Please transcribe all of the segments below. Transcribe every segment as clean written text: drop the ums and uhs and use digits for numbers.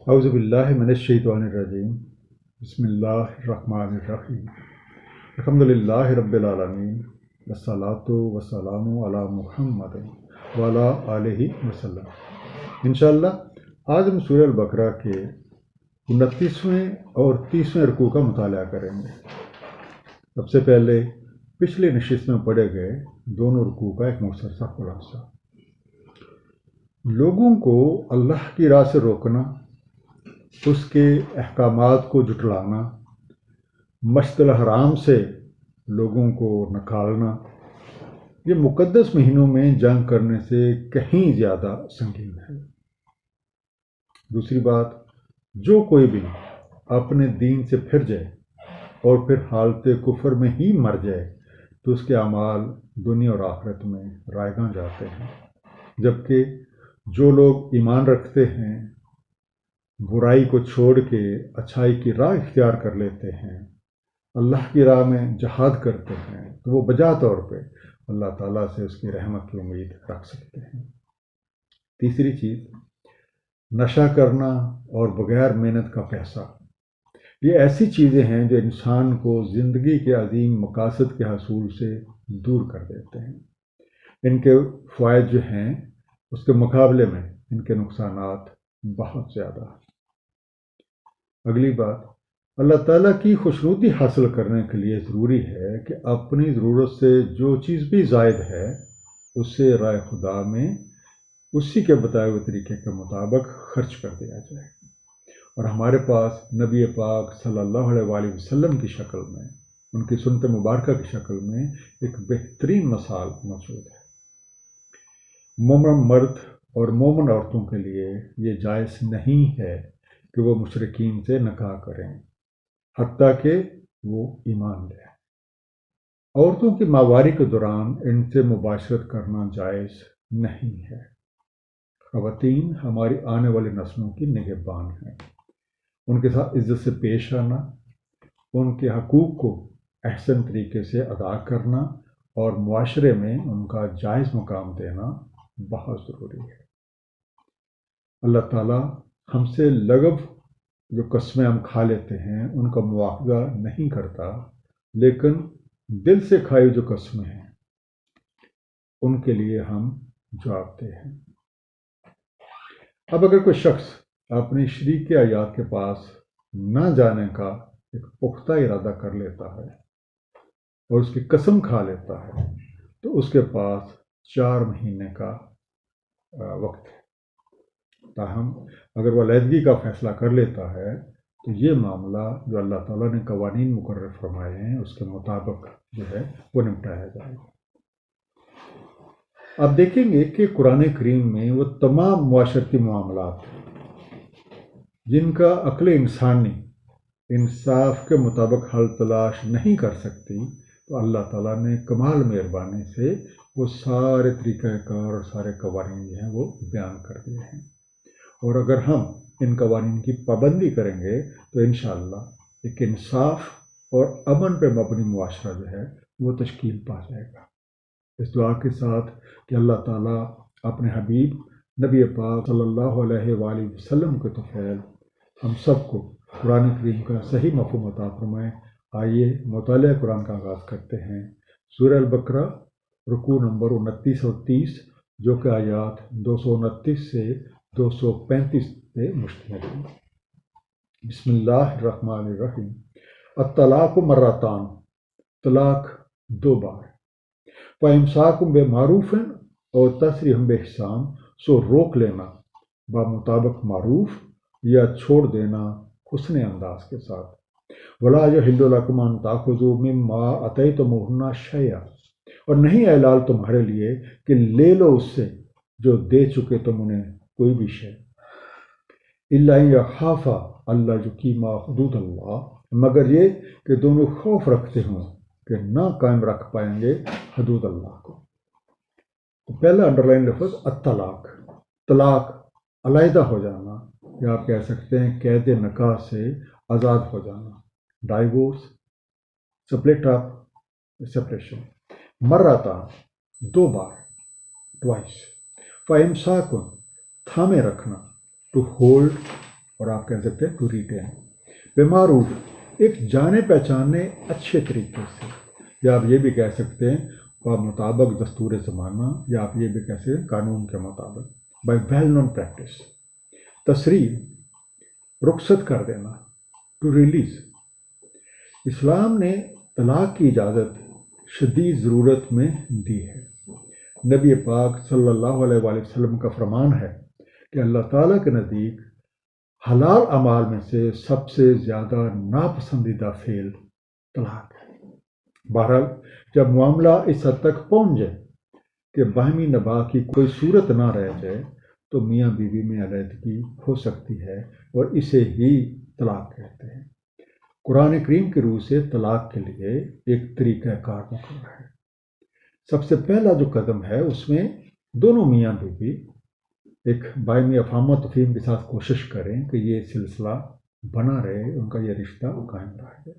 اعوذ باللہ من الشیطان الرجیم بسم اللہ الرحمن الرحیم الحمد للہ رب العالمین والصلاۃ والسلام علی محمد وعلی آلہ وسلم۔ انشاءاللہ آج ہم سورہ البقرہ کے 29ویں اور 30ویں رکوع کا مطالعہ کریں گے۔ سب سے پہلے پچھلی نشست میں پڑھے گئے دونوں رکوع کا ایک مختصر سا خلاصہ۔ لوگوں کو اللہ کی راہ سے روکنا، اس کے احکامات کو جھٹلانا، مشتل حرام سے لوگوں کو نکالنا، یہ مقدس مہینوں میں جنگ کرنے سے کہیں زیادہ سنگین ہے۔ دوسری بات، جو کوئی بھی اپنے دین سے پھر جائے اور پھر حالت کفر میں ہی مر جائے تو اس کے اعمال دنیا اور آخرت میں رائیگاں جاتے ہیں، جبکہ جو لوگ ایمان رکھتے ہیں، برائی کو چھوڑ کے اچھائی کی راہ اختیار کر لیتے ہیں، اللہ کی راہ میں جہاد کرتے ہیں، تو وہ بجا طور پہ اللہ تعالیٰ سے اس کی رحمت کی امید رکھ سکتے ہیں۔ تیسری چیز، نشہ کرنا اور بغیر محنت کا پیسہ، یہ ایسی چیزیں ہیں جو انسان کو زندگی کے عظیم مقاصد کے حصول سے دور کر دیتے ہیں۔ ان کے فوائد جو ہیں اس کے مقابلے میں ان کے نقصانات بہت زیادہ ہیں۔ اگلی بات، اللہ تعالیٰ کی خوشنودی حاصل کرنے کے لیے ضروری ہے کہ اپنی ضرورت سے جو چیز بھی زائد ہے اسے راہ خدا میں اسی کے بتائے ہوئے طریقے کے مطابق خرچ کر دیا جائے، اور ہمارے پاس نبی پاک صلی اللہ علیہ وآلہ وسلم کی شکل میں، ان کی سنت مبارکہ کی شکل میں ایک بہترین مثال موجود ہے۔ مومن مرد اور مومن عورتوں کے لیے یہ جائز نہیں ہے کہ وہ مشرکین سے نکاح کریں حتیٰ کہ وہ ایمان لیں۔ عورتوں کی ماہواری کے دوران ان سے مباشرت کرنا جائز نہیں ہے۔ خواتین ہماری آنے والی نسلوں کی نگہبان ہیں، ان کے ساتھ عزت سے پیش آنا، ان کے حقوق کو احسن طریقے سے ادا کرنا اور معاشرے میں ان کا جائز مقام دینا بہت ضروری ہے۔ اللہ تعالیٰ ہم سے لغو جو قسمیں ہم کھا لیتے ہیں ان کا مواخذہ نہیں کرتا، لیکن دل سے کھائی جو قسمیں ہیں ان کے لیے ہم جواب دہ ہیں۔ اب اگر کوئی شخص اپنی شریک کے عیال کے پاس نہ جانے کا ایک پختہ ارادہ کر لیتا ہے اور اس کی قسم کھا لیتا ہے تو اس کے پاس 4 مہینے کا وقت ہے۔ تاہم اگر وہ علیحدگی کا فیصلہ کر لیتا ہے تو یہ معاملہ جو اللہ تعالیٰ نے قوانین مقرر فرمائے ہیں اس کے مطابق جو ہے وہ نمٹایا جائے گا۔ آپ دیکھیں گے کہ قرآن کریم میں وہ تمام معاشرتی معاملات جن کا عقل انسانی انصاف کے مطابق حل تلاش نہیں کر سکتی، تو اللہ تعالیٰ نے کمال مہربانی سے وہ سارے طریقہ کار اور سارے قوانین جو ہیں وہ بیان کر دیے ہیں، اور اگر ہم ان قوانین کی پابندی کریں گے تو انشاءاللہ ایک انصاف اور امن پہ مبنی معاشرہ جو ہے وہ تشکیل پا جائے گا۔ اس دعا کے ساتھ کہ اللہ تعالیٰ اپنے حبیب نبی پاک صلی اللہ علیہ وآلہ وسلم کے طفیل ہم سب کو قرآن کریم کا صحیح مفہوم عطا فرمائے۔ آئیے مطالعہ قرآن کا آغاز کرتے ہیں۔ سورہ البقرہ رکوع نمبر 29 اور 30 جو کہ آیات 229 سے 235 پہ مشتمل ہے۔ بسم اللہ الرحمن الرحیم۔ الطلاق مرتان، طلاق 2 بار۔ فَإِمْسَاكٌ بِمَعْرُوفٍ اور تسریح بِإِحْسَان، سو روک لینا بمطابق معروف یا چھوڑ دینا حسن انداز کے ساتھ۔ وَلَا يَحِلُّ لَكُمْ أَن تَأْخُذُوا مِمَّا آتَيْتُمُوهُنَّ شَيْئًا، اور نہیں ہے حلال تمہارے لیے کہ لے لو اس سے جو دے چکے تم انہیں کوئی بھی شے، إِلَّا أَن يَخَافَا أَلَّا يُقِيمَا حُدُودَ اللَّهِ، مگر یہ کہ دونوں خوف رکھتے ہوں کہ نہ قائم رکھ پائیں گے حدود اللہ کو۔ تو پہلا انڈرلائن لفظ الطلاق، طلاق علیحدہ ہو جانا، یا آپ کہہ سکتے ہیں قید نکاح سے آزاد ہو جانا، ڈائیورس، سپلٹ اپ، سپریشن۔ مرتان، 2 بار، ٹوائس۔ فَإِمْسَاكٌ، تھامے رکھنا، ٹو ہولڈ اور آپ کہہ سکتے ہیں ٹو ریٹین، بمعروف ایک جانے پہچانے اچھے طریقے سے، یا آپ یہ بھی کہہ سکتے ہیں مطابق دستور زمانہ، یا آپ یہ بھی کہہ سکتے ہیں قانون کے مطابق، بائی ویل نون پریکٹس۔ تصریح رخصت کر دینا، ٹو ریلیز۔ اسلام نے طلاق کی اجازت شدید ضرورت میں دی ہے۔ نبی پاک صلی اللہ علیہ وآلہ وسلم کا فرمان ہے کہ اللہ تعالیٰ کے نزدیک حلال اعمال میں سے سب سے زیادہ ناپسندیدہ فعل طلاق ہے۔ بہرحال جب معاملہ اس حد تک پہنچ جائے کہ باہمی نباہ کی کوئی صورت نہ رہ جائے تو میاں بیوی میں علیحدگی ہو سکتی ہے، اور اسے ہی طلاق کہتے ہیں۔ قرآن کریم کی روح سے طلاق کے لیے ایک طریقہ کار مقرر ہے۔ سب سے پہلا جو قدم ہے اس میں دونوں میاں بیوی ایک باہمی افہام و تفہیم کے ساتھ کوشش کریں کہ یہ سلسلہ بنا رہے، ان کا یہ رشتہ قائم رہے۔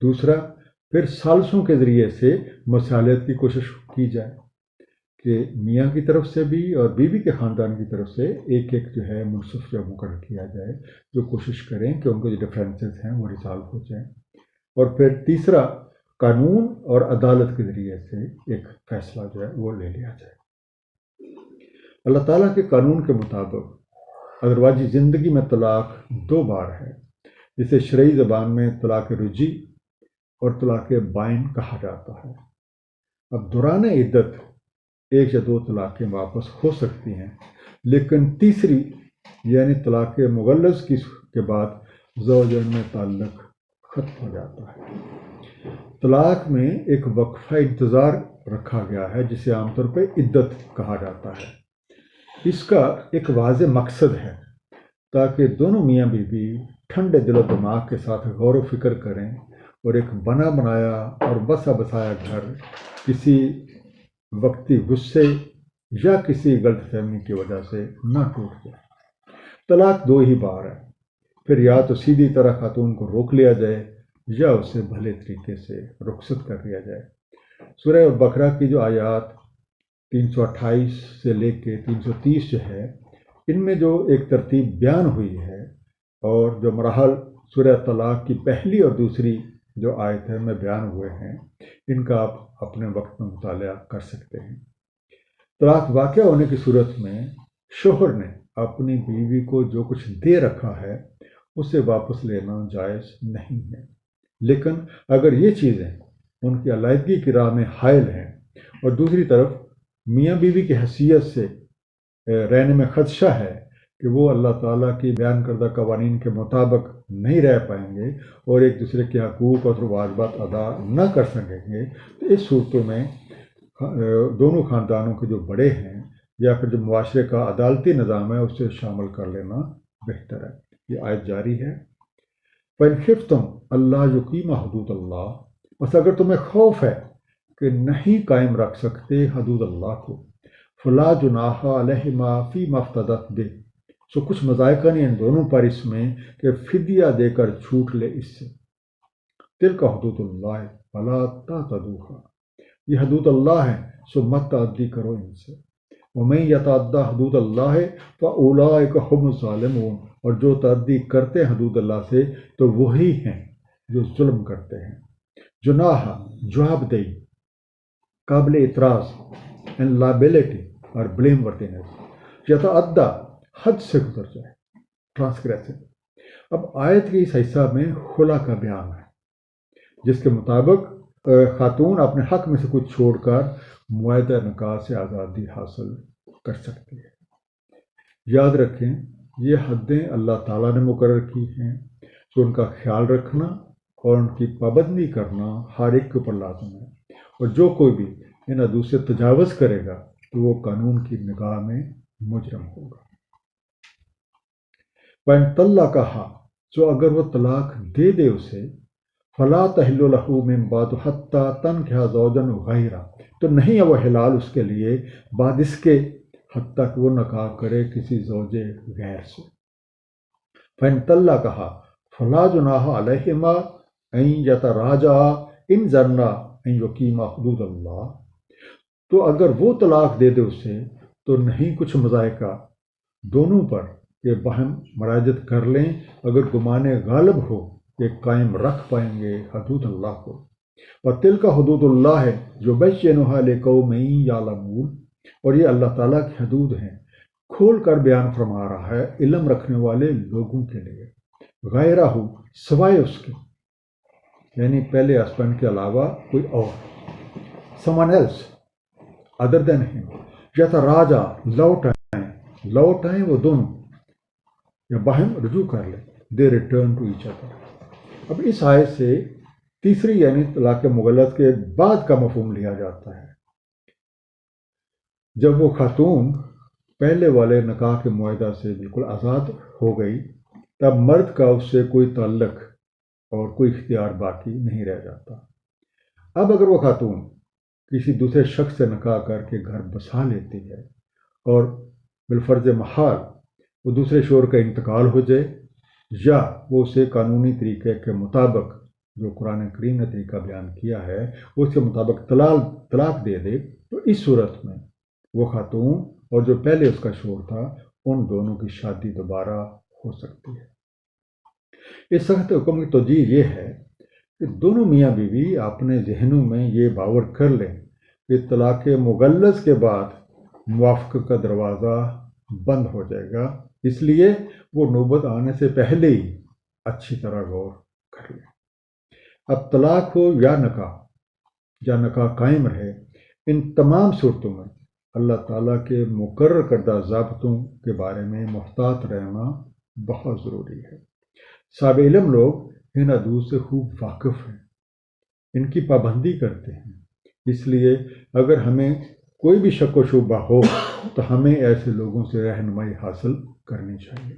دوسرا، پھر ثالثوں کے ذریعے سے مصالحت کی کوشش کی جائے کہ میاں کی طرف سے بھی اور بیوی کے خاندان کی طرف سے ایک ایک جو ہے منصف جو مقرر کیا جائے، جو کوشش کریں کہ ان کے جو ڈفرینسز ہیں وہ ریزالو ہو جائیں۔ اور پھر تیسرا، قانون اور عدالت کے ذریعے سے ایک فیصلہ جو ہے وہ لے لیا جائے۔ اللہ تعالیٰ کے قانون کے مطابق ازدواجی زندگی میں طلاق 2 بار ہے، جسے شرعی زبان میں طلاق رجعی اور طلاق بائن کہا جاتا ہے۔ اب دوران عدت 1 یا 2 طلاقیں واپس ہو سکتی ہیں، لیکن تیسری یعنی طلاق مغلظ کے بعد زوجین میں تعلق ختم ہو جاتا ہے۔ طلاق میں ایک وقفہ انتظار رکھا گیا ہے جسے عام طور پہ عدت کہا جاتا ہے۔ اس کا ایک واضح مقصد ہے تاکہ دونوں میاں بیوی ٹھنڈے دل و دماغ کے ساتھ غور و فکر کریں اور ایک بنا بنایا اور بسا بسایا گھر کسی وقتی غصے یا کسی غلط فہمی کی وجہ سے نہ ٹوٹ جائے۔ طلاق 2 ہی بار ہے، پھر یا تو سیدھی طرح خاتون کو روک لیا جائے یا اسے بھلے طریقے سے رخصت کر دیا جائے۔ سورہ بقرہ کی جو آیات 328 سے لے کے 330 جو ہے، ان میں جو ایک ترتیب بیان ہوئی ہے اور جو مراحل سورہ طلاق کی پہلی اور دوسری جو آیت ہے میں بیان ہوئے ہیں، ان کا آپ اپنے وقت میں مطالعہ کر سکتے ہیں۔ طلاق واقع ہونے کی صورت میں شوہر نے اپنی بیوی کو جو کچھ دے رکھا ہے اسے واپس لینا جائز نہیں ہے، لیکن اگر یہ چیزیں ان کی علیحدگی کی راہ میں حائل ہیں اور دوسری طرف میاں بیوی کی حیثیت سے رہنے میں خدشہ ہے کہ وہ اللہ تعالیٰ کی بیان کردہ قوانین کے مطابق نہیں رہ پائیں گے اور ایک دوسرے کے حقوق اور واجبات ادا نہ کر سکیں گے، تو اس صورتوں میں دونوں خاندانوں کے جو بڑے ہیں یا پھر جو معاشرے کا عدالتی نظام ہے اسے شامل کر لینا بہتر ہے۔ یہ آیت جاری ہے۔ فَإِنْ خِفْتُمْ أَلَّا يُقِيمَ حُدُودَ اللَّهِ، بس اگر تمہیں خوف ہے کہ نہیں قائم رکھ سکتے حدود اللہ کو، فَلَا جُنَاحَ عَلَيْهِمَا فِيمَا افْتَدَتْ بِهِ، سو کچھ مذائقہ نہیں ان دونوں پر اس میں کہ فدیہ دے کر چھوٹ لے اس سے۔ تِلْكَ حُدُودُ اللَّهِ فَلَا تَعْتَدُوهَا، یہ حدود اللہ ہیں سو مت تعدی کرو ان سے۔ وَمَن يَتَعَدَّ حُدُودَ اللَّهِ فَأُولَٰئِكَ هُمُ الظَّالِمُونَ، اور جو تعدی کرتے ہیں حدود اللہ سے تو وہی ہیں جو ظلم کرتے ہیں۔ جناح جواب دہی، قابل اعتراض، ان لائبلٹی اور بلیم وردینس، یتعدی حد سے گزر جائے، ٹرانسگریسن۔ اب آیت کے اس حصہ میں خلا کا بیان ہے جس کے مطابق خاتون اپنے حق میں سے کچھ چھوڑ کر معاہدہ نکاح سے آزادی حاصل کر سکتی ہے۔ یاد رکھیں یہ حدیں اللہ تعالیٰ نے مقرر کی ہیں، تو ان کا خیال رکھنا اور ان کی پابندی کرنا ہر ایک کے اوپر لازم ہے، اور جو کوئی بھی ان حدود سے تجاوز کرے گا تو وہ قانون کی نگاہ میں مجرم ہوگا۔ وَإِن طَلَّقَهَا، جو اگر وہ طلاق دے دے اسے، فَلَا تَحِلُّ لَهُ مِن بَعْدُ حَتَّىٰ تَنكِحَ زَوْجًا غَيْرَهُ، تو نہیں ہے وہ حلال اس کے لیے بعد اس کے حتیٰ کہ وہ نکاح کرے کسی زوج غیر سے۔ فَإِن طَلَّقَهَا فَلَا جُنَاحَ عَلَيْهِمَا أَن يَتَرَاجَعَا إِن ظَنَّا أَن يُقِيمَا حُدُودَ اللَّهِ، تو اگر وہ طلاق دے دے اسے تو نہیں کچھ مذائقہ دونوں پر کہ باہم مراجعت کر لیں اگر گمان غالب ہو کہ قائم رکھ پائیں گے حدود اللہ کو۔ وَتِلْكَ حدود اللہ ہے جو بَيِّنُهَا لِقَوْمٍ يَعْلَمُونَ، اور یہ اللہ تعالیٰ کی حدود ہیں کھول کر بیان فرما رہا ہے علم رکھنے والے لوگوں کے لیے۔ غیرہ سوائے اس کے، یعنی پہلے ہسبینڈ کے علاوہ کوئی اور، someone else other than him، یتراجع لوٹ آئیں وہ دونوں یا باہم رجوع کر لیں، they return to each other۔ اب اس آیت سے تیسری یعنی طلاق مغلظ کے بعد کا مفہوم لیا جاتا ہے۔ جب وہ خاتون پہلے والے نکاح کے معاہدہ سے بالکل آزاد ہو گئی تب مرد کا اس سے کوئی تعلق اور کوئی اختیار باقی نہیں رہ جاتا۔ اب اگر وہ خاتون کسی دوسرے شخص سے نکاح کر کے گھر بسا لیتی ہے اور بالفرض محال وہ دوسرے شوہر کا انتقال ہو جائے یا وہ اسے قانونی طریقے کے مطابق جو قرآن کریم نے طریقہ بیان کیا ہے اس کے مطابق طلاق دے دے، تو اس صورت میں وہ خاتون اور جو پہلے اس کا شوہر تھا ان دونوں کی شادی دوبارہ ہو سکتی ہے۔ اس سخت حکم کی توجہ یہ ہے کہ دونوں میاں بیوی اپنے ذہنوں میں یہ باور کر لیں کہ طلاق مغلظ کے بعد موافقت کا دروازہ بند ہو جائے گا، اس لیے وہ نوبت آنے سے پہلے ہی اچھی طرح غور کر لیں۔ اب طلاق ہو یا نکاح قائم رہے، ان تمام صورتوں میں اللہ تعالیٰ کے مقرر کردہ ضابطوں کے بارے میں محتاط رہنا بہت ضروری ہے۔ صاحب علم لوگ ان حدود سے خوب واقف ہیں، ان کی پابندی کرتے ہیں، اس لیے اگر ہمیں کوئی بھی شک و شبہ ہو تو ہمیں ایسے لوگوں سے رہنمائی حاصل کرنی چاہیے۔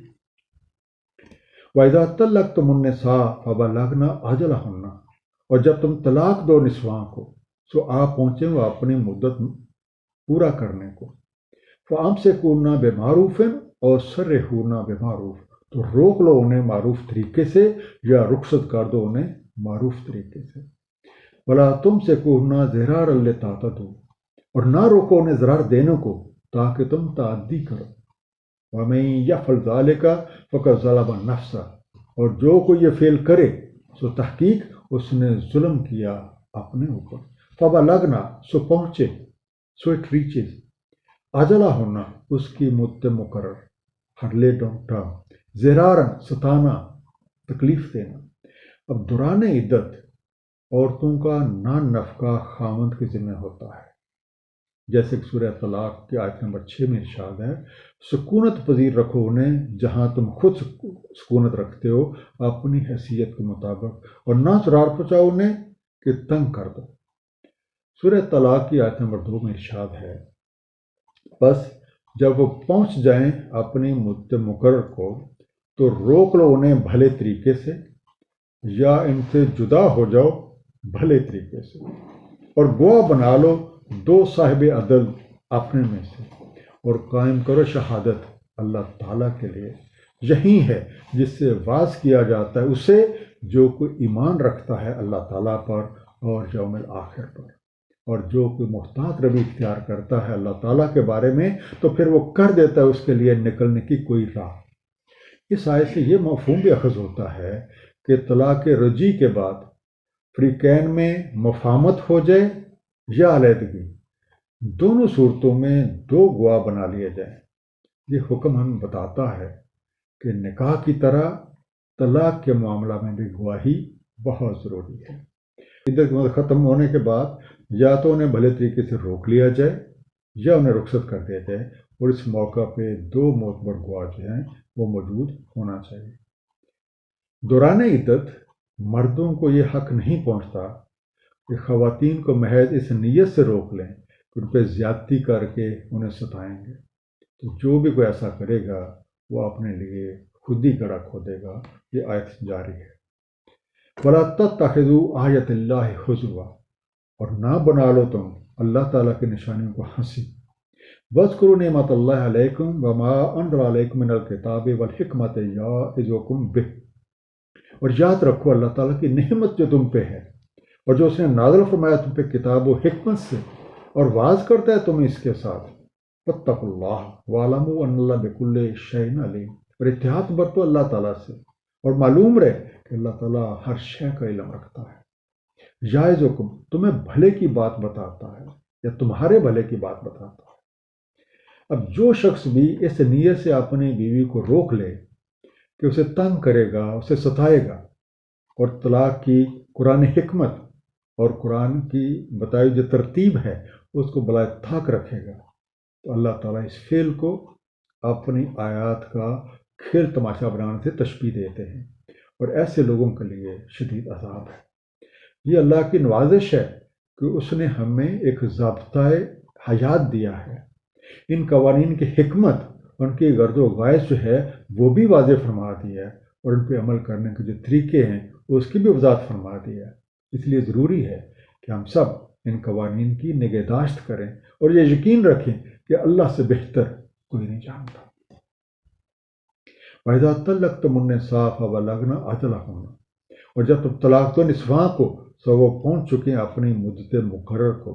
وَإِذَا طَلَّقْتُمُ النِّسَاءَ فَبَلَغْنَ أَجَلَهُنَّ، اور جب تم طلاق دو نسواں کو سو آپ پہنچیں وہ اپنی مدت پورا کرنے کو۔ فَأَمْسِكُوهُنَّ بِمَعْرُوفٍ، اور سَرِّحُوهُنَّ بِمَعْرُوف، تو روک لو انہیں معروف طریقے سے یا رخصت کر دو انہیں معروف طریقے سے۔ وَلَا تُمْسِكُوهُنَّ ضِرَارًا لِتَعْتَدُوا، اور نہ روکو انہیں ضرار دینے کو تاکہ تم تعدی کرو۔ وَمَن يَفْعَلْ ذَلِكَ فَقَدْ ظَلَمَ نَفْسَهُ، اور جو کوئی یہ فعل کرے سو تحقیق اس نے ظلم کیا اپنے اوپر۔ فَبَلَغْنَ، سو پہنچے، سو اٹ ریچز، اجلہن، اس کی مدت مقرر، ہر لیٹ آن ٹرم، ضرارن، ستانا، تکلیف دینا۔ اب دوران عدت عورتوں کا نان نفقہ خاوند کے ذمہ ہوتا ہے، جیسے کہ سورہ طلاق کی آیت نمبر 6 میں ارشاد ہے، سکونت پذیر رکھو انہیں جہاں تم خود سکونت رکھتے ہو اپنی حیثیت کے مطابق، اور نہ ضرار پہنچاؤ انہیں کہ تنگ کر دو۔ سورہ طلاق کی آیت نمبر 2 میں ارشاد ہے، بس جب وہ پہنچ جائیں اپنی مدت مقرر کو تو روک لو انہیں بھلے طریقے سے یا ان سے جدا ہو جاؤ بھلے طریقے سے، اور گواہ بنا لو دو صاحب عدل اپنے میں سے، اور قائم کرو شہادت اللہ تعالیٰ کے لیے۔ یہی ہے جس سے واعظ کیا جاتا ہے اسے جو کوئی ایمان رکھتا ہے اللہ تعالیٰ پر اور یوم الآخر پر، اور جو کوئی محتاط روی اختیار کرتا ہے اللہ تعالیٰ کے بارے میں تو پھر وہ کر دیتا ہے اس کے لیے نکلنے کی کوئی راہ۔ اس آیت سے یہ مفہوم بھی اخذ ہوتا ہے کہ طلاق رجعی کے بعد فریقین میں مفاہمت ہو جائے یا علیحدگی، دونوں صورتوں میں دو گواہ بنا لیے جائیں۔ یہ حکم ہمیں بتاتا ہے کہ نکاح کی طرح طلاق کے معاملہ میں بھی گواہی بہت ضروری ہے۔ عدت ختم ہونے کے بعد یا تو انہیں بھلے طریقے سے روک لیا جائے یا انہیں رخصت کر دیا جائے، اور اس موقع پہ دو معتبر گواہ جو ہیں وہ موجود ہونا چاہیے۔ دوران عدت مردوں کو یہ حق نہیں پہنچتا کہ خواتین کو محض اس نیت سے روک لیں کہ ان پہ زیادتی کر کے انہیں ستائیں گے، تو جو بھی کوئی ایسا کرے گا وہ اپنے لیے خود ہی گڑھا کھودے گا۔ یہ آیت جاری ہے، وَلَا تَتَّخِذُوا آیَاتِ اللَّهِ هُزُوًا، اور نہ بنا لو تم اللہ تعالیٰ کی نشانیوں کو ہنسی۔ وَاذْكُرُوا نِعْمَتَ اللَّهِ عَلَيْكُمْ وَمَا أَنزَلَ عَلَيْكُم مِّنَ الْكِتَابِ وَالْحِكْمَةِ يَعِظُكُم بِهِ، اور یاد رکھو اللہ تعالیٰ کی نعمت جو تم پہ ہے اور جو اس نے نازل فرمایا تم پہ کتاب و حکمت سے، اور واعظ کرتا ہے تمہیں اس کے ساتھ۔ وَاتَّقُوا اللَّهَ وَاعْلَمُوا أَنَّ اللَّهَ بِكُلِّ شَيْءٍ عَلِيمٌ، اور اتحاد برتو اللہ تعالیٰ سے، اور معلوم رہے کہ اللہ تعالیٰ ہر شے کا علم رکھتا ہے۔ جائز حکم تمہیں بھلے کی بات بتاتا ہے یا تمہارے بھلے کی بات بتاتا ہے۔ اب جو شخص بھی اس نیت سے اپنی بیوی کو روک لے کہ اسے تنگ کرے گا، اسے ستائے گا، اور طلاق کی قرآن حکمت اور قرآن کی بتائی جو ترتیب ہے اس کو بلائے طاق رکھے گا، تو اللہ تعالیٰ اس فعل کو اپنی آیات کا کھیل تماشا بنانے سے تشبیہ دیتے ہیں، اور ایسے لوگوں کے لیے شدید عذاب ہے۔ یہ اللہ کی نوازش ہے کہ اس نے ہمیں ایک ضابطۂ حیات دیا ہے۔ ان قوانین کی حکمت، ان کی غرض و غائز جو ہے وہ بھی واضح فرما دی ہے، اور ان پہ عمل کرنے کے جو طریقے ہیں اس کی بھی وضاحت فرما دی ہے۔ اس لیے ضروری ہے کہ ہم سب ان قوانین کی نگہداشت کریں اور یہ یقین رکھیں کہ اللہ سے بہتر کوئی نہیں جانتا۔ وَإِذَا طَلَّقْتُمُ النِّسَاءَ فَبَلَغْنَ أَجَلَهُنَّ، اور جب تم طلاق دو نسواں کو تو وہ پہنچ چکے ہیں اپنی مدت مقرر کو،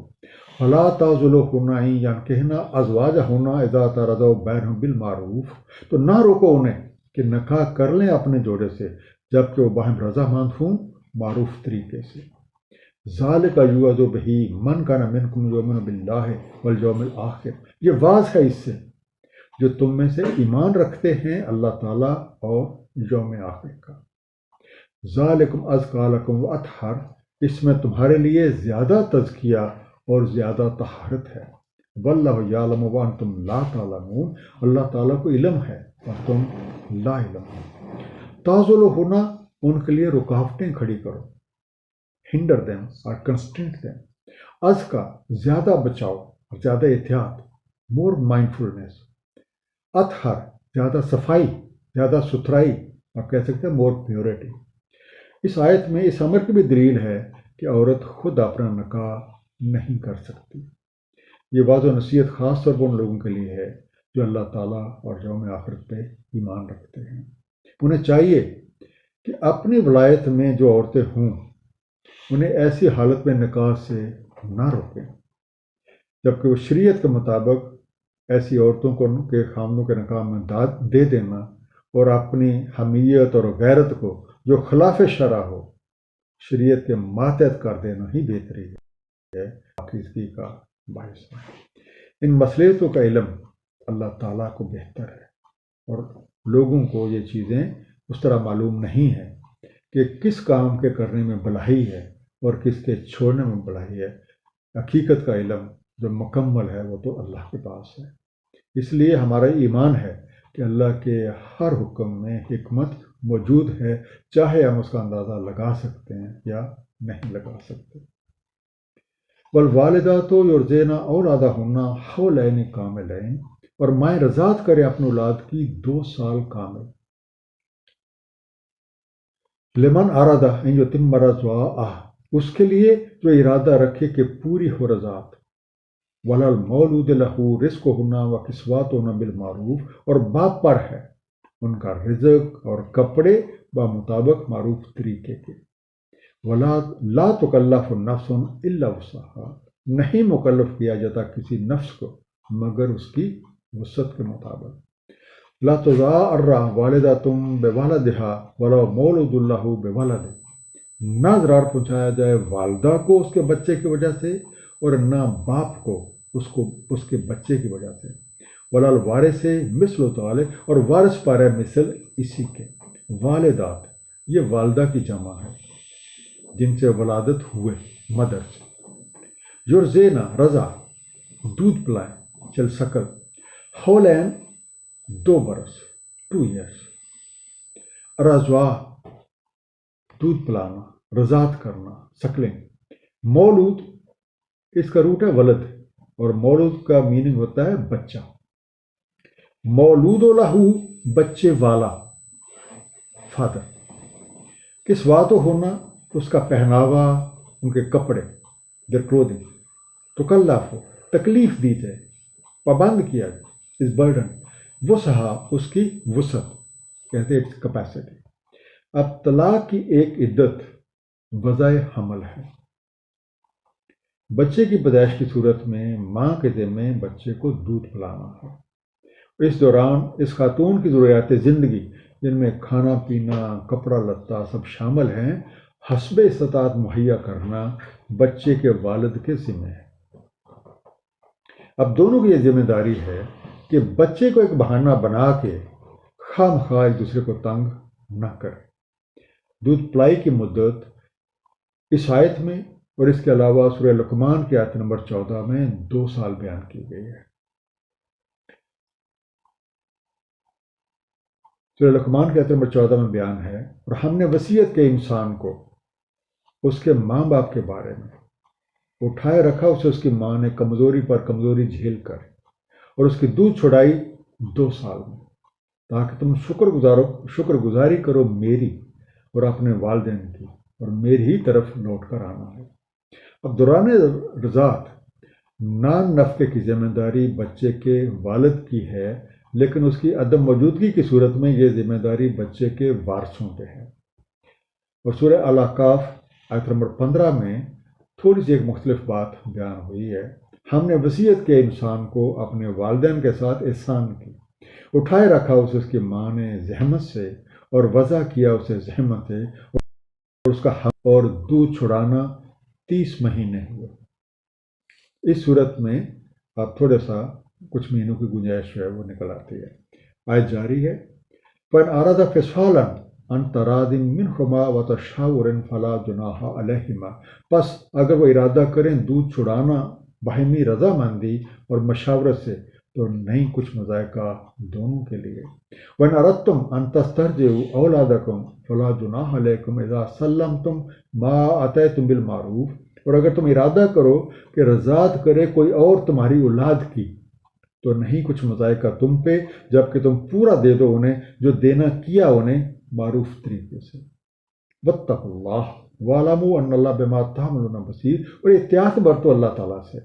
فَلَا تَعْضُلُوهُنَّ أَن يَنكِحْنَ أَزْوَاجَهُنَّ إِذَا تَرَاضَوْا بَيْنَهُم بِالْمَعْرُوفِ، تو نہ روکو انہیں کہ نکاح کر لیں اپنے جوڑے سے جبکہ وہ باہم رضامند ہوں معروف طریقے سے۔ ذَلِكَ يُوعَظُ بِهِ مَنْ كَانَ مِنْكُمْ يُؤْمِنُ بِاللَّهِ وَالْيَوْمِ الْآخِرِ، یہ واضح ہے اس سے جو تم میں سے ایمان رکھتے ہیں اللہ تعالیٰ اور یوم آخر کا۔ ذَلِكُمْ أَزْكَىٰ لَكُمْ وَأَطْهَرُ، اس میں تمہارے لیے زیادہ تزکیہ اور زیادہ طہارت ہے۔ وَاللَّهُ يَعْلَمُ وَأَنْتُمْ لَا تَعْلَمُونَ، اللہ تعالیٰ کو علم ہے اور تم لا علم ہو۔ تعضلوہن، ان کے لیے رکاوٹیں کھڑی کرو، ہنڈر دیم اور کنسٹرینٹ دیم۔ ازکا، زیادہ بچاؤ اور زیادہ احتیاط، مور مائنڈفلنس۔ اطہر، زیادہ صفائی، زیادہ ستھرائی، آپ کہہ سکتے ہیں مور پیورٹی۔ اس آیت میں اس امر کی بھی دلیل ہے کہ عورت خود اپنا نکاح نہیں کر سکتی۔ یہ واضح و نصیحت خاص طور پر ان لوگوں کے لیے ہے جو اللہ تعالیٰ اور یوم آخرت پہ ایمان رکھتے ہیں۔ انہیں چاہیے کہ اپنی ولایت میں جو عورتیں ہوں انہیں ایسی حالت میں نکاح سے نہ روکیں، جبکہ وہ شریعت کے مطابق ایسی عورتوں کو ان کے خامدوں کے نکاح میں دے دینا اور اپنی حمیت اور غیرت کو جو خلاف شرع ہو شریعت کے ماتحت کر دینا ہی بہتری ہے، پاکیزگی کا باعث ہے۔ ان مصلحتوں کا علم اللہ تعالیٰ کو بہتر ہے، اور لوگوں کو یہ چیزیں اس طرح معلوم نہیں ہے کہ کس کام کے کرنے میں بھلائی ہے اور کس کے چھوڑنے میں بھلائی ہے۔ حقیقت کا علم جو مکمل ہے وہ تو اللہ کے پاس ہے۔ اس لیے ہمارا ایمان ہے کہ اللہ کے ہر حکم میں حکمت موجود ہے، چاہے ہم اس کا اندازہ لگا سکتے ہیں یا نہیں لگا سکتے۔ والوالدات یرضعن اولادہن حولین کاملین، اور مائیں رضاعت کریں اپنی اولاد کی 2 سال کامل۔ لمن اراد ان یتم رضاعہ، اس کے لیے جو ارادہ رکھے کہ پوری ہو رضاعت۔ وَلَلْمَوْلُودِ لَهُ رِزْقُهُنَّ وَكِسْوَتُهُنَّ بِالْمَعْرُوفِ، اور باپ پر ہے ان کا رزق اور کپڑے بمطابق معروف طریقے کے۔ لا تکلف نفس الا وسعها، نہیں مکلف کیا جاتا کسی نفس کو مگر اس کی وسعت کے مطابق۔ لا تضار والدۃ بولدها ولا مولود له بولده، نہ ضرر پہنچایا جائے والدہ کو اس کے بچے کی وجہ سے اور نہ باپ کو اس کے بچے کی وجہ سے۔ ولا الوارث مثل طالب، اور وارث پر ہے مثل اسی کے۔ والدات یہ والدہ کی جمع ہے جن سے ولادت ہوئے، مدر سے۔ یرضعن، رضع، دودھ پلائیں، چل سکل۔ حولین، 2 برس، 2 ایئرس۔ رضع، دودھ پلانا، رضاعت کرنا، سکلنگ۔ مولود، اس کا روٹ ہے ولد، اور مولود کا میننگ ہوتا ہے بچہ۔ مولود لہو، بچے والا، فادر۔ کسوات ہونا، اس کا پہناوا، ان کے کپڑے، their clothing۔ تکلف، تکلیف دی جائے، پابند کیا جائے، اس برڈن۔ وسعہ، اس کی وسعت، کہتے ہیں کیپیسٹی۔ اب طلاق کی ایک عدت وضع حمل ہے۔ بچے کی پیدائش کی صورت میں ماں کے ذمے بچے کو دودھ پلانا ہے، اس دوران اس خاتون کی ضروریات زندگی جن میں کھانا پینا کپڑا لتا سب شامل ہیں حسب استطاعت مہیا کرنا بچے کے والد کے ذمہ ہے۔ اب دونوں کی یہ ذمہ داری ہے کہ بچے کو ایک بہانہ بنا کے خواہ مخواہ ایک دوسرے کو تنگ نہ کرے۔ دودھ پلائی کی مدت اس آیت میں اور اس کے علاوہ سورہ لقمان کی آیت نمبر 14 میں 2 سال بیان کی گئی ہے۔ سورہ لقمان کی آیت نمبر 14 میں بیان ہے، اور ہم نے وصیت کے انسان کو اس کے ماں باپ کے بارے میں اٹھائے رکھا اسے اس کی ماں نے کمزوری پر کمزوری جھیل کر، اور اس کی دودھ چھڑائی 2 سال میں، تاکہ تم شکر گزاری کرو میری اور اپنے والدین کی، اور میری ہی طرف لوٹ کر آنا ہے۔ اب دوران رضاعت نان نفقے کی ذمہ داری بچے کے والد کی ہے، لیکن اس کی عدم موجودگی کی صورت میں یہ ذمہ داری بچے کے وارثوں پہ ہے۔ اور سورہ الاحقاف آیت نمبر 15 میں تھوڑی سی ایک مختلف بات بیان ہوئی ہے۔ ہم نے وصیت کے انسان کو اپنے والدین کے ساتھ احسان کی، اٹھائے رکھا اسے اس کی ماں نے زحمت سے، اور وضع کیا اسے زحمت سے، اور اس کا حق اور دودھ چھڑانا 30 مہینے ہوئے۔ اس صورت میں اب تھوڑا سا کچھ مہینوں کی گنجائش ہے وہ نکل آتی ہے۔ آیت جاری ہے، فَإِنْ أَرَادَ فِصَالًا عَنْ تَرَادٍ مِّنْهُمَا وَتَشَاوُرٍ فَلَا جُنَاحَ عَلَيْهِمَا، پس اگر وہ ارادہ کریں دودھ چھڑانا باہمی رضامندی اور مشاورت سے تو نہیں کچھ مذائقہ دونوں کے لیے۔ وَإِنْ أَرَدْتُمْ أَنْ تَسْتَرْضِعُوا أَوْلَادَكُمْ فَلَا جُنَاحَ عَلَيْكُمْ إِذَا سَلَّمْتُمْ مَا آتَيْتُمْ بِالْمَعْرُوفِ، اور اگر تم ارادہ کرو کہ رضاعت کرے کوئی اور تمہاری اولاد کی تو نہیں کچھ مذائقہ تم پہ، جبکہ تم پورا دے دو انہیں جو دینا کیا انہیں معروف طریقے سے۔ واتقوا اللہ واعلموا ان اللہ بما تعملون بصیر، اور احتیاط برتو اللہ تعالیٰ سے،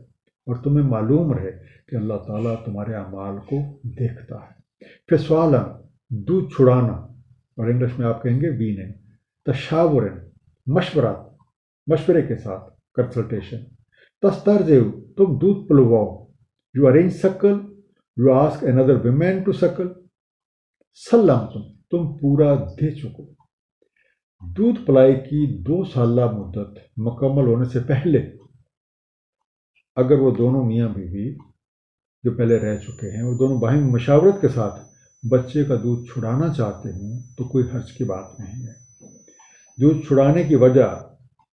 اور تمہیں معلوم رہے کہ اللہ تعالیٰ تمہارے اعمال کو دیکھتا ہے۔ فصالاً دودھ چھڑانا، اور انگلش میں آپ کہیں گے ویننگ، تشاورن مشورے کے ساتھ، کنسلٹیشن، تسترضعوا تم دودھ پلواؤ، you arrange suckle, you ask another woman to suckle، سلم تم پورا دے چکو۔ دودھ پلائی کی 2 سالہ مدت مکمل ہونے سے پہلے اگر وہ دونوں میاں بیوی جو پہلے رہ چکے ہیں وہ دونوں باہمی مشاورت کے ساتھ بچے کا دودھ چھڑانا چاہتے ہیں تو کوئی حرج کی بات نہیں ہے۔ دودھ چھڑانے کی وجہ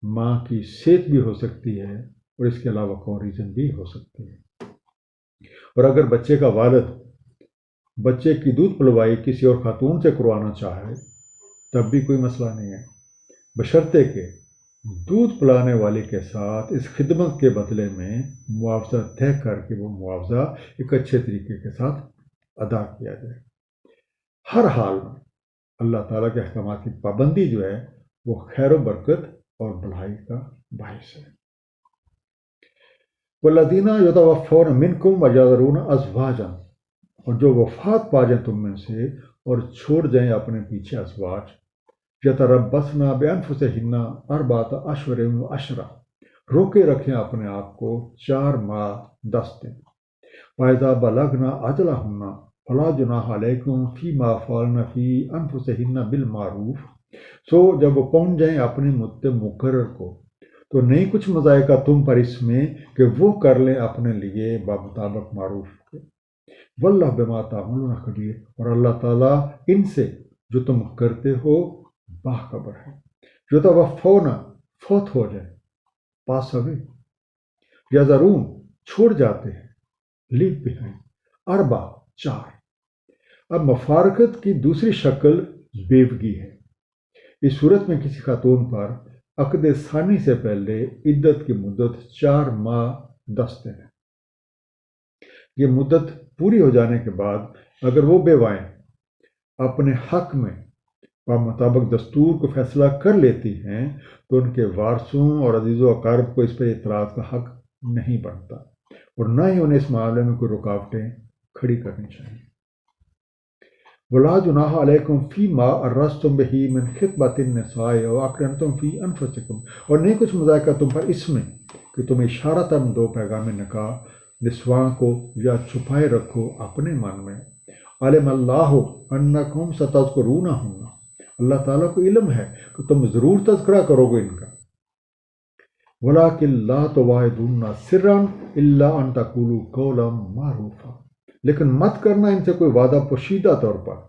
ماں کی صحت بھی ہو سکتی ہے، اور اس کے علاوہ کوئی ریزن بھی ہو سکتی ہے۔ اور اگر بچے کا والد بچے کی دودھ پلوائی کسی اور خاتون سے کروانا چاہے تب بھی کوئی مسئلہ نہیں ہے، بشرطے کہ دودھ پلانے والے کے ساتھ اس خدمت کے بدلے میں معاوضہ طے کر کے وہ معاوضہ ایک اچھے طریقے کے ساتھ ادا کیا جائے۔ ہر حال میں اللہ تعالیٰ کے احکامات کی پابندی جو ہے وہ خیر و برکت اور بھلائی کا باعث ہے۔ والذین یتوفون منکم ویذرون ازواجا، اور جو وفات پا جائیں تم میں سے اور چھوڑ جائیں اپنے پیچھے ازواج، یتربصن بانفسہن 4 اشہر وعشرا، روکے رکھیں اپنے آپ کو 4 ماہ 10 دن۔ فاذا بلغن اجلہن فلا جناح علیکم فیما فعلن فی انفسہن بالمعروف، سو جب وہ پہنچ جائیں اپنی مدت مقرر کو تو نہیں کچھ مذائقہ تم پر اس میں کہ وہ کر لیں اپنے لیے بمطابق معروف کے۔ واللہ بما تعملون خبیر، اور اللہ تعالیٰ ان سے جو تم کرتے ہو باخبر ہے۔ یتوفون فوت ہو جائے، پاس اوے، یذرون چھوڑ جاتے ہیں، لیو بہائنڈ، 4۔ اب مفارقت کی دوسری شکل بیوگی ہے۔ اس صورت میں کسی خاتون پر عقد ثانی سے پہلے عدت کی مدت 4 ماہ 10 دن ہے۔ یہ مدت پوری ہو جانے کے بعد اگر وہ بیوائیں اپنے حق میں مطابق دستور کو فیصلہ کر لیتی ہیں تو ان کے وارثوں اور عزیز و اقارب کو اس پر اعتراض کا حق نہیں بنتا، اور نہ ہی انہیں اس معاملے میں کوئی رکاوٹیں کھڑی کرنی چاہیے۔ ولا جناح علیکم فیما عرضتم بہ من خطبۃ النساء او اکنتم فی انفسکم، اور نہیں کچھ مذائقہ تم پر اس میں کہ تم اشارتاً دو پیغام نکاح نسواں کو یا چھپائے رکھو اپنے من میں، علم اللہ انکم ستذکرونہم، اللہ تعالیٰ کو علم ہے کہ تم ضرور تذکرہ کرو گے ان کا. وَلَٰكِن لَا تُوَاعِدُونَ سِرًّا إِلَّا أَن تَقُولُوا قَوْلًا مَّعْرُوفًا، لیکن مت کرنا ان سے کوئی وعدہ پوشیدہ طور پر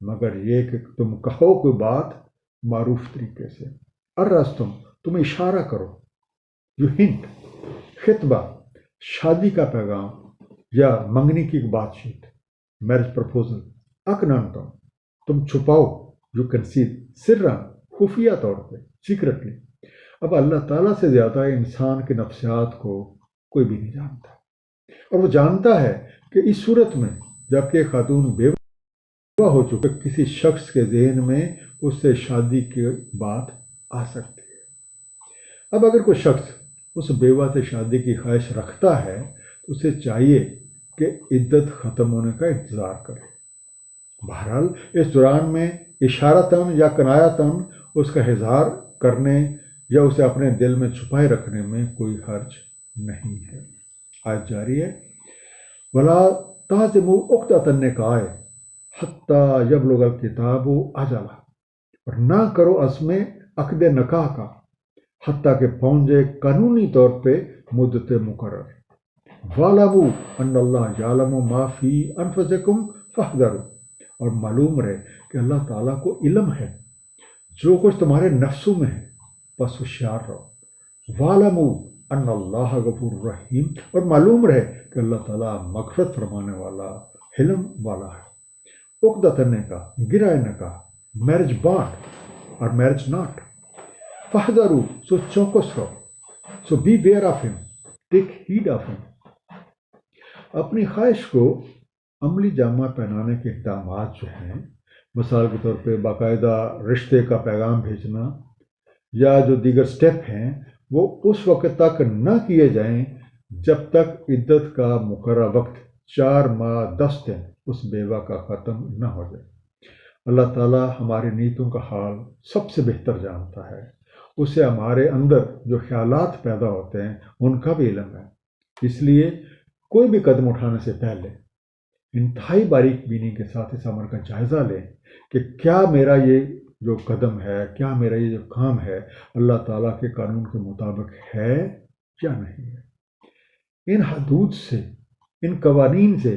مگر یہ کہ تم کہو کوئی بات معروف طریقے سے. الرستم، تم اشارہ کرو، یو ہنٹ. خطبہ، شادی کا پیغام یا منگنی کی بات چیت، میرج پرپوزل. اکننتم، تم چھپاؤ، یو کنسیل. سرًا، خفیہ طور پہ، سیکرٹلی. اب اللہ تعالیٰ سے زیادہ انسان کے نفسیات کو کوئی بھی نہیں جانتا، اور وہ جانتا ہے کہ اس صورت میں جب کہ خاتون بیوہ ہو چکے کسی شخص کے ذہن میں اس سے شادی کی بات آ سکتی ہے. اب اگر کوئی شخص اس بیوہ سے شادی کی خواہش رکھتا ہے تو اسے چاہیے کہ عدت ختم ہونے کا انتظار کرے. بہرحال اس دوران میں اشارتاً یا کنایتاً اس کا اظہار کرنے یا اسے اپنے دل میں چھپائے رکھنے میں کوئی حرج نہیں ہے. آیت جاری ہے. وَلَا تَعْزِمُوا عُقْدَةَ النِّکَاحِ حَتَّىٰ يَبْلُغَ الْکِتَابُ أَجَلَهُ، اور نہ کرو عزم عقد نکاح کا حتیٰ کہ پہنچے قانونی طور پہ مدت مقرر. وَاعْلَمُوا أَنَّ اللَّهَ يَعْلَمُ مَا فِي أَنفُسِكُمْ فَاحْذَرُوا، اور معلوم رہے کہ اللہ تعالیٰ کو علم ہے جو کچھ تمہارے نفسوں میں ہے، بس ہوشیار رہو. وَاعْلَمُوا أَنَّ اللَّهَ غَفُورٌ رَحِيمٌ، اور معلوم رہے کہ اللہ تعالیٰ مغفرت فرمانے والا، حلم والا ہے. عقدۃ النکاح، گرہ نکاح، میرج بانڈ اور میرج ناٹ. فَاحْذَرُوا، سو چوکس رہو. سو بی ویئر آف ہم، ٹیک ہیڈ آف ہم. اپنی خواہش کو عملی جامہ پہنانے کے اقدامات جو ہیں، مثال کے طور پہ باقاعدہ رشتے کا پیغام بھیجنا یا جو دیگر سٹیپ ہیں، وہ اس وقت تک نہ کیے جائیں جب تک عدت کا مقررہ وقت 4 ماہ 10 دن اس بیوہ کا ختم نہ ہو جائے. اللہ تعالیٰ ہماری نیتوں کا حال سب سے بہتر جانتا ہے. اسے ہمارے اندر جو خیالات پیدا ہوتے ہیں ان کا بھی علم ہے. اس لیے کوئی بھی قدم اٹھانے سے پہلے انتہائی باریک بینی کے ساتھ اس عمل کا جائزہ لیں کہ کیا میرا یہ جو قدم ہے، کیا میرا یہ جو کام ہے اللہ تعالیٰ کے قانون کے مطابق ہے یا نہیں ہے. ان حدود سے، ان قوانین سے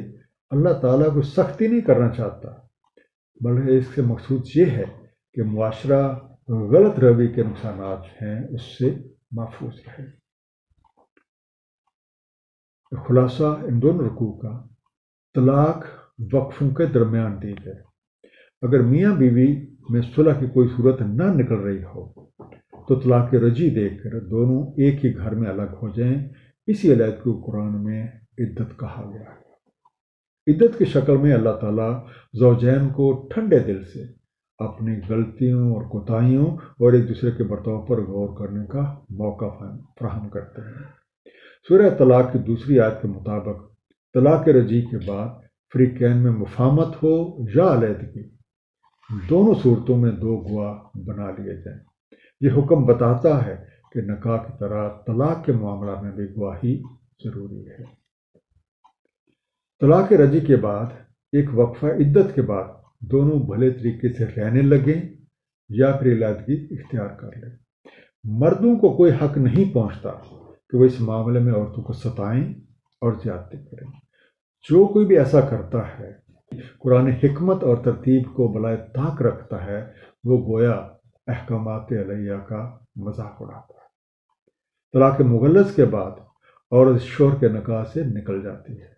اللہ تعالیٰ کو سختی نہیں کرنا چاہتا، بلکہ اس سے مقصود یہ ہے کہ معاشرہ غلط روی کے نقصانات ہیں اس سے محفوظ رہے. خلاصہ ان دونوں رکوع کا، طلاق وقفوں کے درمیان دی ہے. اگر میاں بیوی میں صلح کی کوئی صورت نہ نکل رہی ہو تو طلاق رجعی دے کر دونوں ایک ہی گھر میں الگ ہو جائیں. اسی علیحدگی کو قرآن میں عدت کہا گیا ہے. عدت کی شکل میں اللہ تعالیٰ زوجین کو ٹھنڈے دل سے اپنی غلطیوں اور کوتاہیوں اور ایک دوسرے کے برتاؤ پر غور کرنے کا موقع فراہم کرتے ہیں. سورہ طلاق کی دوسری آیت کے مطابق طلاق رجعی کے بعد فریقین میں مفاہمت ہو یا علیحدگی، دونوں صورتوں میں 2 گواہ بنا لیے جائیں. یہ حکم بتاتا ہے کہ نکاح کی طرح طلاق کے معاملہ میں بھی گواہی ضروری ہے. طلاق رجعی کے بعد ایک وقفہ عدت کے بعد دونوں بھلے طریقے سے رہنے لگیں یا پھر علیحدگی اختیار کر لیں. مردوں کو کوئی حق نہیں پہنچتا کہ وہ اس معاملے میں عورتوں کو ستائیں اور زیادتی کریں. جو کوئی بھی ایسا کرتا ہے قرآن حکمت اور ترتیب کو بلائے طاق رکھتا ہے، وہ گویا احکامات علیہ کا مذاق اڑاتا ہے. طلاق مغلظ کے بعد عورت شوہر کے نکاح سے نکل جاتی ہے.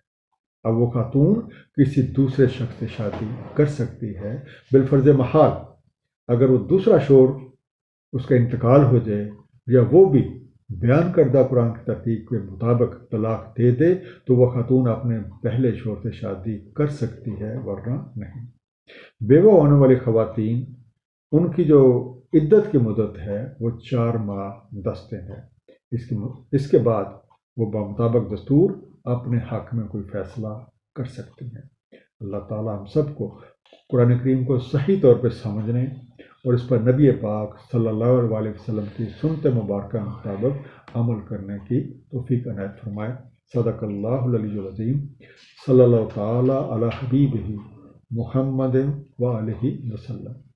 اب وہ خاتون کسی دوسرے شخص سے شادی کر سکتی ہے بالفرض محال. اگر وہ دوسرا شوہر اس کا انتقال ہو جائے یا وہ بھی بیان کردہ قرآن کی ترتیب کے مطابق طلاق دے دے تو وہ خاتون اپنے پہلے شوہر سے شادی کر سکتی ہے، ورنہ نہیں. بیوہ ہونے والی خواتین، ان کی جو عدت کی مدت ہے وہ 4 ماہ 10 دن ہے. اس کے بعد وہ بمطابق دستور اپنے حق میں کوئی فیصلہ کر سکتی ہیں. اللہ تعالیٰ ہم سب کو قرآن کریم کو صحیح طور پہ سمجھنے اور اس پر نبی پاک صلی اللہ علیہ وسلم کی سنت مبارکہ مطابق عمل کرنے کی توفیق عنایت فرمائے. صدق اللہ العلی العظیم. صلی اللہ تعالیٰ علی حبیبہ محمد و علیہ وسلم۔